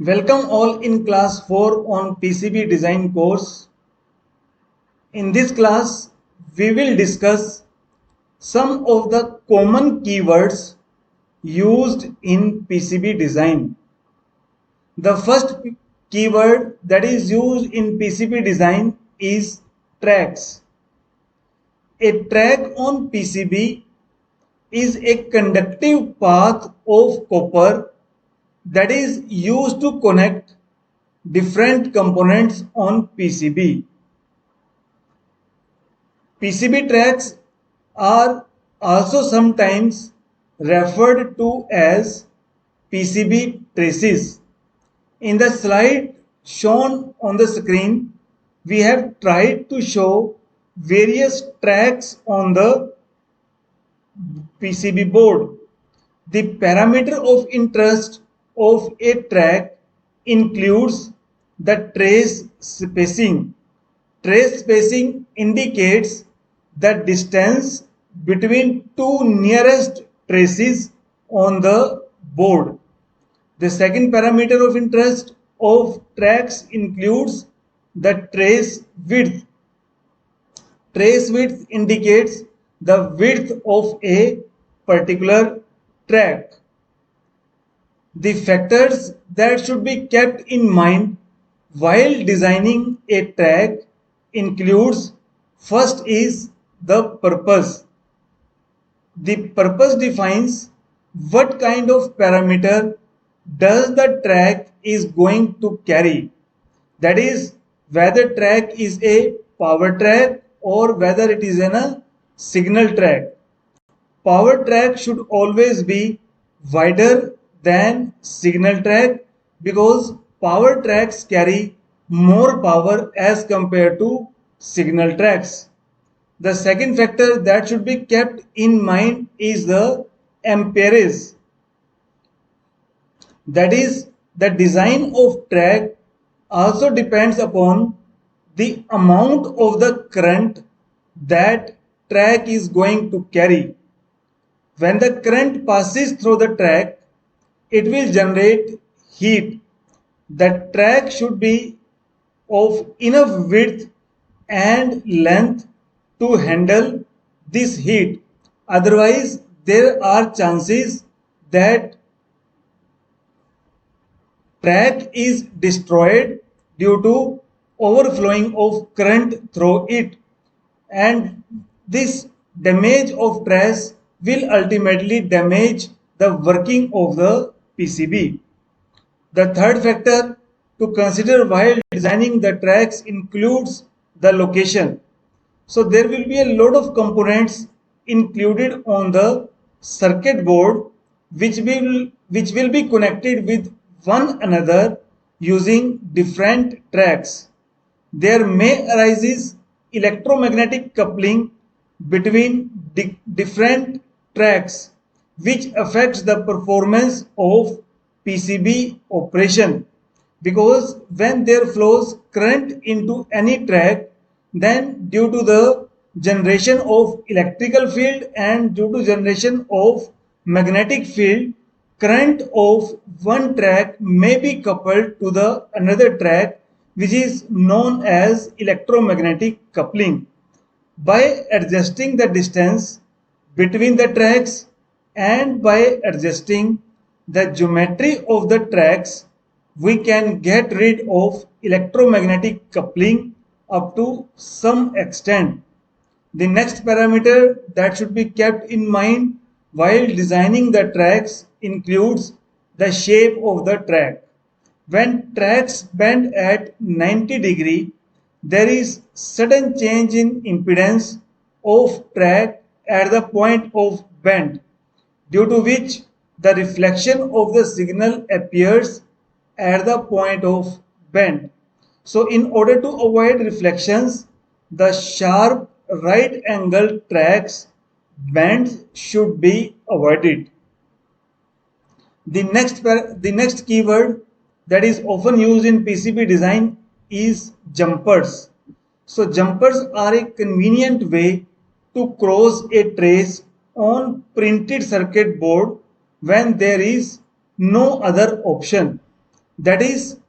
Welcome all in class 4 on PCB design course. In this class, we will discuss some of the common keywords used in PCB design. The first keyword that is used in PCB design is tracks. A track on PCB is a conductive path of copper that is used to connect different components on PCB. PCB tracks are also sometimes referred to as PCB traces. In the slide shown on the screen, we have tried to show various tracks on the PCB board. The parameter of interest of a track includes the trace spacing. Trace spacing indicates the distance between two nearest traces on the board. The second parameter of interest of tracks includes the trace width. Trace width indicates the width of a particular track. The factors that should be kept in mind while designing a track includes: first is the purpose. The purpose defines what kind of parameter does the track is going to carry. That is, whether track is a power track or whether it is a signal track. Power track should always be wider than signal track because power tracks carry more power as compared to signal tracks. The second factor that should be kept in mind is the amperage. That is, the design of track also depends upon the amount of the current that track is going to carry. When the current passes through the track, it will generate heat. The track should be of enough width and length to handle this heat. Otherwise, there are chances that track is destroyed due to overflowing of current through it, and this damage of trace will ultimately damage the working of the PCB. The third factor to consider while designing the tracks includes the location. So there will be a lot of components included on the circuit board which will be connected with one another using different tracks. There may arise electromagnetic coupling between different tracks which affects the performance of PCB operation, because when there flows current into any track, then due to the generation of electrical field and due to generation of magnetic field, current of one track may be coupled to the another track, which is known as electromagnetic coupling. By adjusting the distance between the tracks and by adjusting the geometry of the tracks, we can get rid of electromagnetic coupling up to some extent. The next parameter that should be kept in mind while designing the tracks includes the shape of the track. When tracks bend at 90°, there is sudden change in impedance of track at the point of bend, due to which the reflection of the signal appears at the point of bend. So in order to avoid reflections, the sharp right angle tracks bends should be avoided. The next keyword that is often used in PCB design is jumpers. So jumpers are a convenient way to cross a trace on printed circuit board when there is no other option. That is,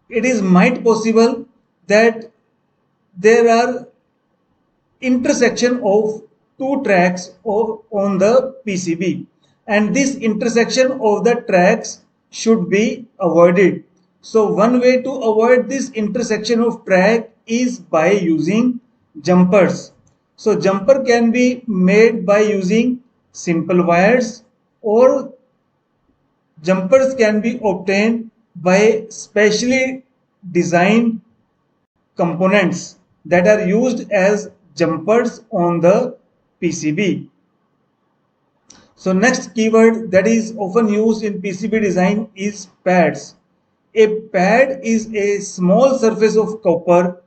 it is might possible that there are intersection of two tracks on the PCB, and this intersection of the tracks should be avoided. So one way to avoid this intersection of track is by using jumpers. So jumper can be made by using simple wires, or jumpers can be obtained by specially designed components that are used as jumpers on the PCB. So next keyword that is often used in PCB design is pads. A pad is a small surface of copper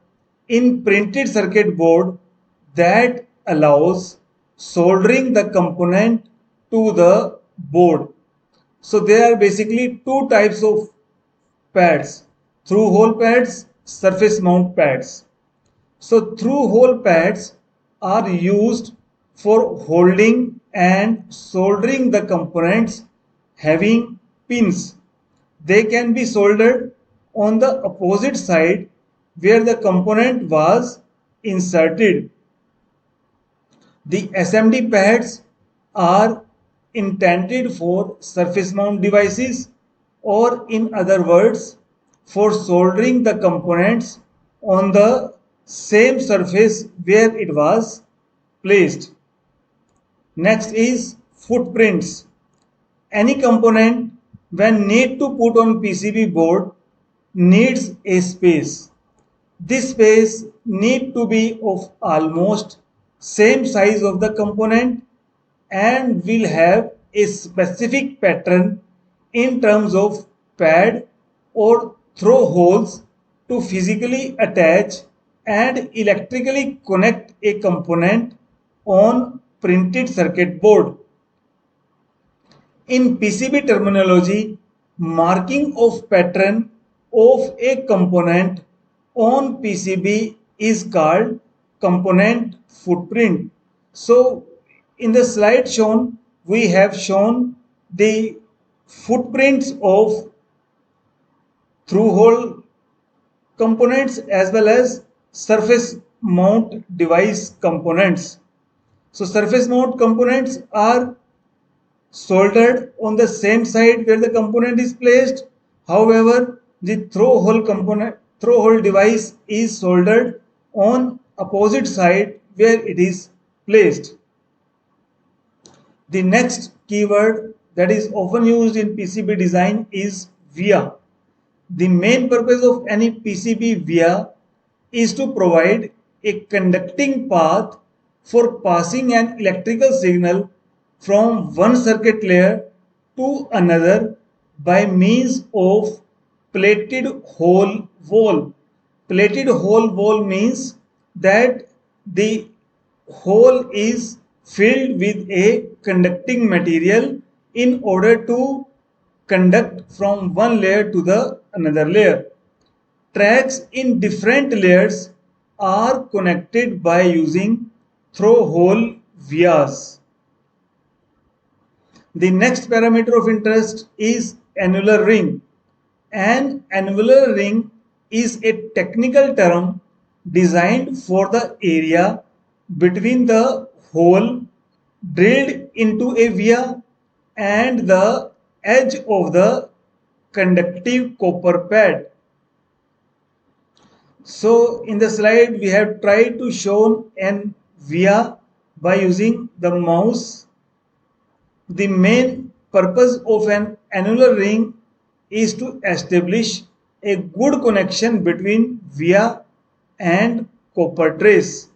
in printed circuit board that allows soldering the component to the board. So there are basically two types of pads: through hole pads, surface mount pads. So through hole pads are used for holding and soldering the components having pins. They can be soldered on the opposite side where the component was inserted. The SMD pads are intended for surface mount devices, or in other words, for soldering the components on the same surface where it was placed. Next is footprints. Any component when need to put on PCB board needs a space. This space need to be of almost same size of the component and will have a specific pattern in terms of pad or throw holes to physically attach and electrically connect a component on printed circuit board. In PCB terminology, marking of pattern of a component on PCB is called component footprint. So in the slide shown, we have shown the footprints of through hole components as well as surface mount device components. So surface mount components are soldered on the same side where the component is placed. However, the throw hole device is soldered on opposite side where it is placed. The next keyword that is often used in PCB design is via. The main purpose of any PCB via is to provide a conducting path for passing an electrical signal from one circuit layer to another by means of plated hole wall. Plated hole wall means that the hole is filled with a conducting material in order to conduct from one layer to the another layer. Tracks in different layers are connected by using through hole vias. The next parameter of interest is annular ring. An annular ring is a technical term designed for the area between the hole drilled into a via and the edge of the conductive copper pad. So in the slide we have tried to show an via by using the mouse. The main purpose of an annular ring is to establish a good connection between via and copper trace.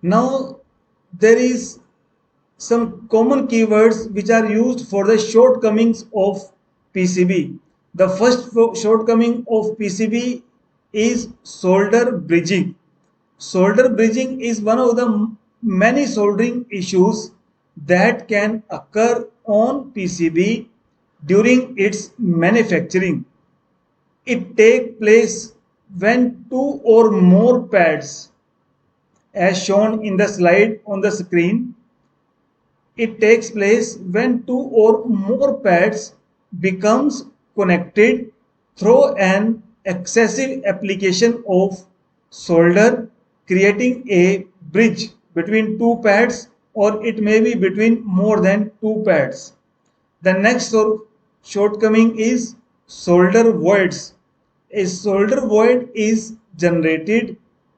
Now there is some common keywords which are used for the shortcomings of PCB. The first shortcoming of PCB is solder bridging. Solder bridging is one of the many soldering issues that can occur on PCB during its manufacturing. It takes place when two or more pads, as shown in the slide on the screen, it takes place when two or more pads becomes connected through an excessive application of solder, creating a bridge between two pads, or it may be between more than two pads. The next shortcoming is solder voids. A solder void is generated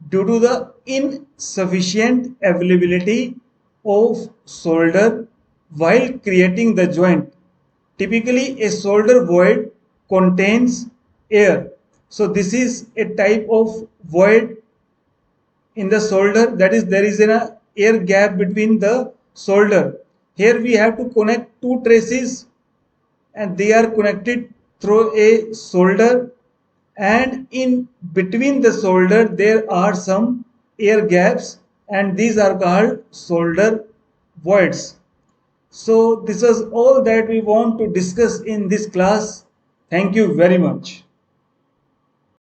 due to the insufficient availability of solder while creating the joint. Typically, a solder void contains air. So, this is a type of void in the solder, that is there is an air gap between the solder. Here we have to connect two traces and they are connected through a solder, and in between the solder there are some air gaps and these are called solder voids. So this is all that we want to discuss in this class. Thank you very much.